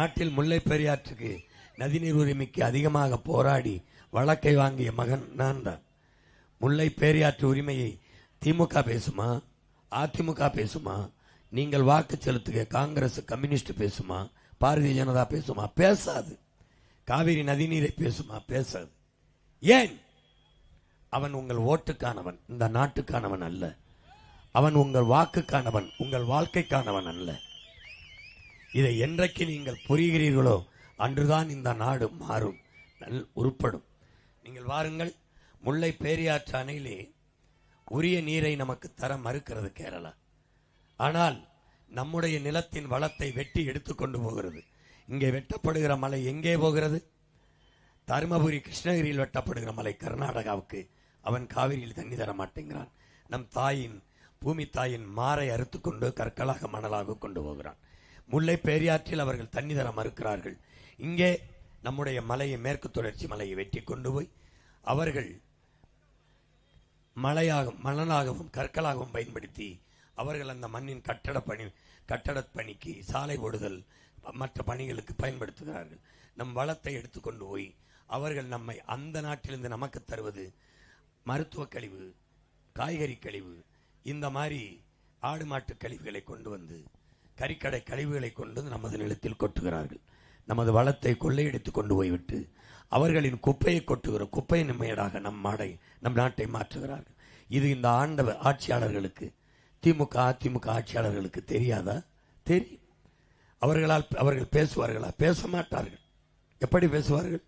நாட்டில் முல்லை பெரியாற்றுக்கு நதிநீர் உரிமைக்கு அதிகமாக போராடி வழக்கை வாங்கிய மகன் நான் தான். முல்லை பெரியாற்று உரிமையை திமுக பேசுமா, அதிமுக பேசுமா, நீங்கள் வாக்கு செலுத்துக காங்கிரஸ் கம்யூனிஸ்ட் பேசுமா, பாரதிய ஜனதா பேசுமா? பேசாது. காவிரி நதிநீரை பேசுமா? பேசாது. ஏன்? அவன் உங்கள் ஓட்டுக்கானவன், இந்த நாட்டுக்கானவன் அல்ல. அவன் உங்கள் வாக்குக்கானவன், உங்கள் வாழ்க்கைக்கானவன் அல்ல. இதை என்றைக்கு நீங்கள் புரிகிறீர்களோ அன்றுதான் இந்த நாடு மாறும், உருப்படும். நீங்கள் வாருங்கள், முல்லை பெரியாற்று அணையிலே உரிய நீரை நமக்கு தர மறுக்கிறது கேரளா. ஆனால் நம்முடைய நிலத்தின் வளத்தை வெட்டி எடுத்துக்கொண்டு போகிறது. இங்கே வெட்டப்படுகிற மலை எங்கே போகிறது? தருமபுரி கிருஷ்ணகிரியில் வெட்டப்படுகிற மலை கர்நாடகாவுக்கு. அவன் காவிரியில் தண்ணி தர மாட்டேங்கிறான். நம் தாயின் பூமி தாயின் மாறை அறுத்துக்கொண்டு கற்களாக மணலாக கொண்டு போகிறான். முல்லை பெரியாற்றில் அவர்கள் தண்ணி தர மறுக்கிறார்கள். இங்கே நம்முடைய மலையை, மேற்கு தொடர்ச்சி மலையை வெட்டி கொண்டு போய் அவர்கள் மணலாகவும் கற்களாகவும் பயன்படுத்தி அவர்கள் அந்த மண்ணின் கட்டட பணிக்கு, சாலை போடுதல், மற்ற பணிகளுக்கு பயன்படுத்துகிறார்கள். நம் வளத்தை எடுத்துக்கொண்டு போய் அவர்கள் நம்மை அந்த நாட்டிலிருந்து நமக்கு தருவது மருத்துவ கழிவு, காய்கறி கழிவு, இந்த மாதிரி ஆடு மாட்டு கழிவுகளை கொண்டு வந்து, கறிக்கடை கழிவுகளை கொண்டு வந்து நமது நிலத்தில் கொட்டுகிறார்கள். நமது வளத்தை கொள்ளையடித்து கொண்டு போய்விட்டு அவர்களின் குப்பையை கொட்டுகிற குப்பை நிம்மையடாக நம் நாட்டை மாற்றுகிறார்கள். இது இந்த ஆட்சியாளர்களுக்கு, திமுக அதிமுக ஆட்சியாளர்களுக்கு தெரியாதா? தெரியும். அவர்கள் பேசுவார்களா? பேச மாட்டார்கள். எப்படி பேசுவார்கள்?